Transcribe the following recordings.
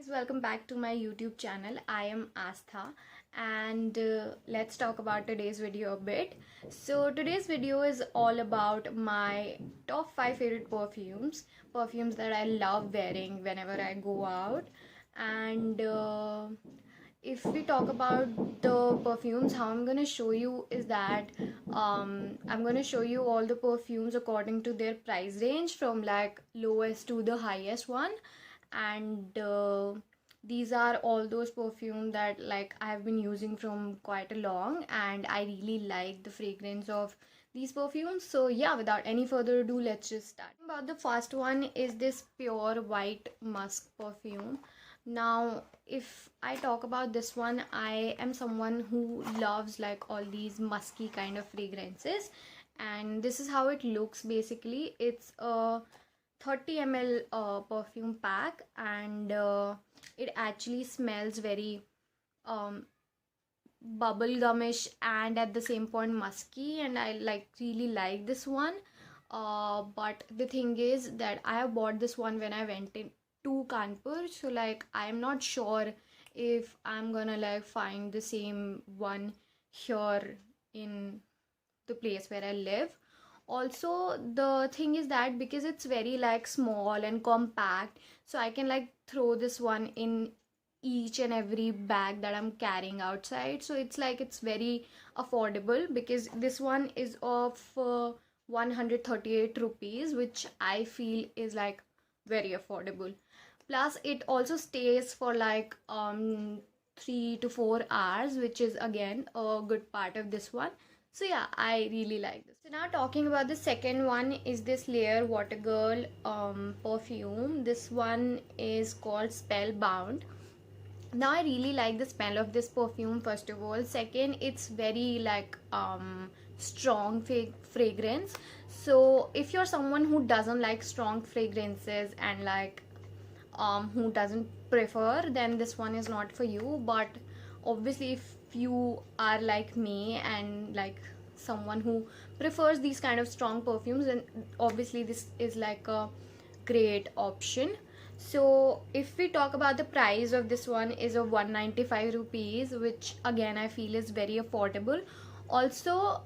Welcome back to my YouTube channel. I am Astha and let's talk about today's video a bit. So today's video is all about my top 5 favorite perfumes that I love wearing whenever I go out. And if we talk about the perfumes, how I'm gonna show you is that I'm gonna show you all the perfumes according to their price range from like lowest to the highest one. And these are all those perfume that like I have been using from quite a long, and I really like the fragrance of these perfumes. So yeah, without any further ado, let's just start. About the first one is this pure white musk perfume. Now if I talk about this one, I am someone who loves like all these musky kind of fragrances, and this is how it looks. Basically it's a 30 ml perfume pack, and it actually smells very um, bubblegumish and at the same point musky, and I like really like this one. But the thing is that I have bought this one when I went in to Kanpur, so like I am not sure if I'm gonna like find the same one here in the place where I live. Also the thing is that because it's very like small and compact, so I can like throw this one in each and every bag that I'm carrying outside. So it's like it's very affordable because this one is of 138 rupees, which I feel is like very affordable. Plus it also stays for like 3 to 4 hours, which is again a good part of this one. So yeah, I really like this. So now talking about the second one is this Layer Water Girl perfume. This one is called Spellbound. Now I really like the smell of this perfume, first of all. Second, it's very like strong fragrance. So if you're someone who doesn't like strong fragrances and like who doesn't prefer, then this one is not for you. But obviously if you are like me and like someone who prefers these kind of strong perfumes, then obviously this is like a great option. So if we talk about the price of this one is of 195 rupees, which again I feel is very affordable. Also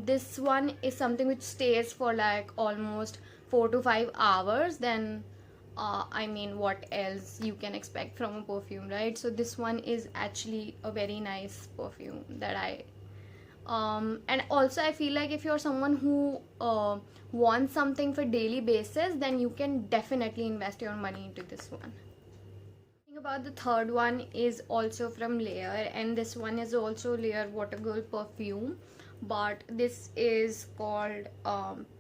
this one is something which stays for like almost 4 to 5 hours. Then I mean, what else you can expect from a perfume, right? So this one is actually a very nice perfume that I and also I feel like if you're someone who wants something for daily basis, then you can definitely invest your money into this one. Thing about the third one is also from Layer, and this one is also Layer Water Girl perfume, but this is called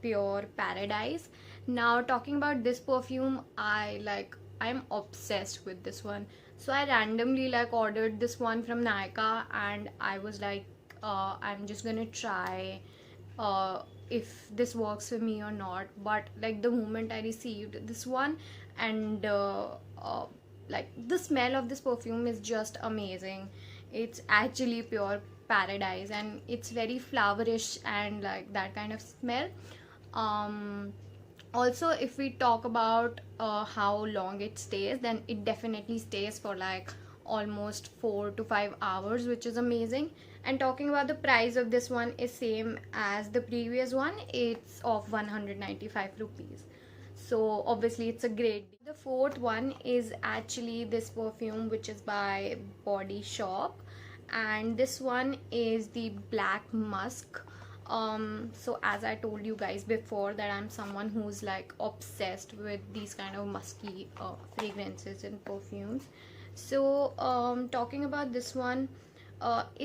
Pure Paradise. Now talking about this perfume, I'm obsessed with this one. So I randomly like ordered this one from Nykaa, and I was like I'm just gonna try if this works for me or not. But like the moment I received this one, and like the smell of this perfume is just amazing. It's actually pure paradise, and it's very flowerish and like that kind of smell. um Also if we talk about how long it stays, then it definitely stays for like almost 4 to 5 hours, which is amazing. And talking about the price of this one is same as the previous one. It's of 195 rupees, so obviously it's a great deal. The fourth one is actually this perfume, which is by Body Shop, and this one is the Black Musk. So as I told you guys before, that I'm someone who's like obsessed with these kind of musky fragrances and perfumes. So talking about this one,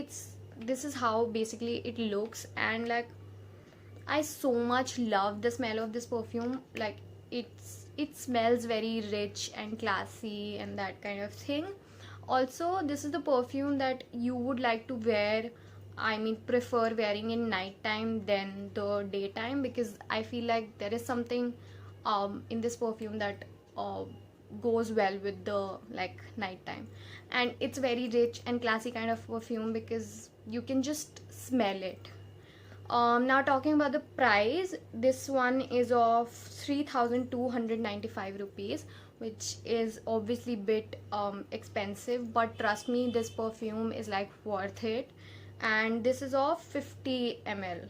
it's this is how basically it looks, and like I so much love the smell of this perfume. Like it smells very rich and classy and that kind of thing. Also this is the perfume that you would like to wear, I mean prefer wearing in nighttime than the daytime, because I feel like there is something in this perfume that goes well with the like nighttime. And it's very rich and classy kind of perfume because you can just smell it. Now talking about the price, this one is of 3,295 rupees, which is obviously bit expensive, but trust me, this perfume is like worth it. And this is of 50 ml,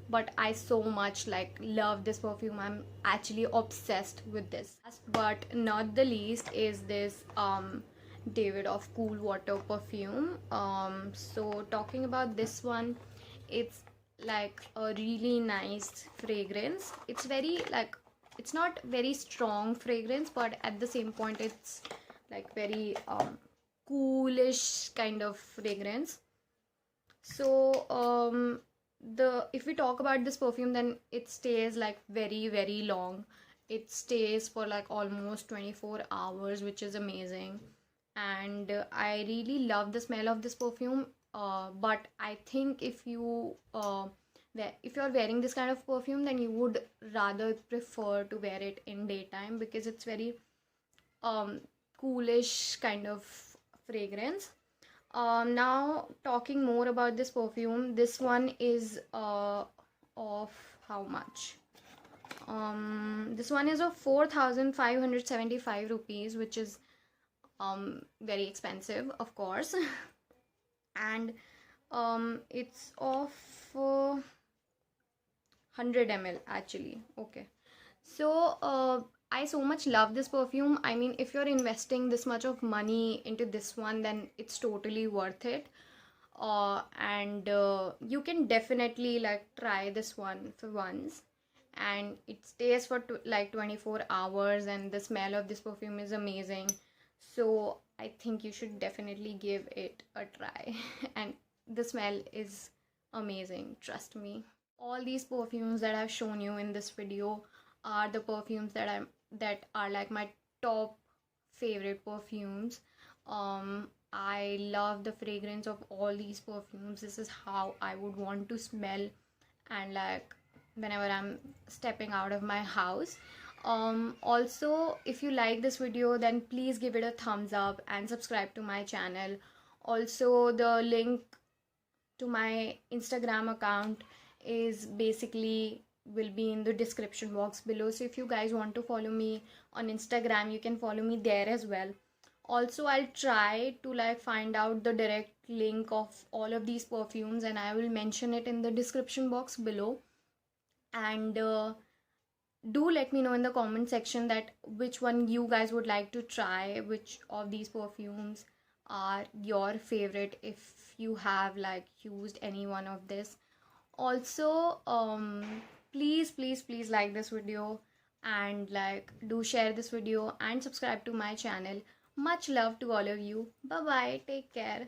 but I so much like love this perfume. I'm actually obsessed with this. Last but not the least is this David of Cool Water perfume. So talking about this one, it's like a really nice fragrance. It's very like, it's not very strong fragrance, but at the same point it's like very coolish kind of fragrance. So the if we talk about this perfume, then it stays like very long. It stays for like almost 24 hours, which is amazing. And I really love the smell of this perfume. But I think if you're wearing this kind of perfume, then you would rather prefer to wear it in daytime, because it's very coolish kind of fragrance. Now talking more about this perfume, this one is of how much? This one is of 4,575 rupees, which is very expensive, of course. And it's of 100 ml actually. Okay, so I so much love this perfume. I mean, if you're investing this much of money into this one, then it's totally worth it. And you can definitely like try this one for once, and it stays for like 24 hours, and the smell of this perfume is amazing. So I think you should definitely give it a try. And the smell is amazing, trust me. All these perfumes that I've shown you in this video are the perfumes that are like my top favorite perfumes. I love the fragrance of all these perfumes. This is how I would want to smell, and like whenever I'm stepping out of my house. Also, if you like this video, then please give it a thumbs up and subscribe to my channel. Also, the link to my Instagram account is basically will be in the description box below. So if you guys want to follow me on Instagram, you can follow me there as well. Also, I'll try to like find out the direct link of all of these perfumes, and I will mention it in the description box below. And do let me know in the comment section that which one you guys would like to try, which of these perfumes are your favorite, if you have like used any one of this. Also, please like this video, and like do share this video and subscribe to my channel. Much love to all of you. Bye bye, take care.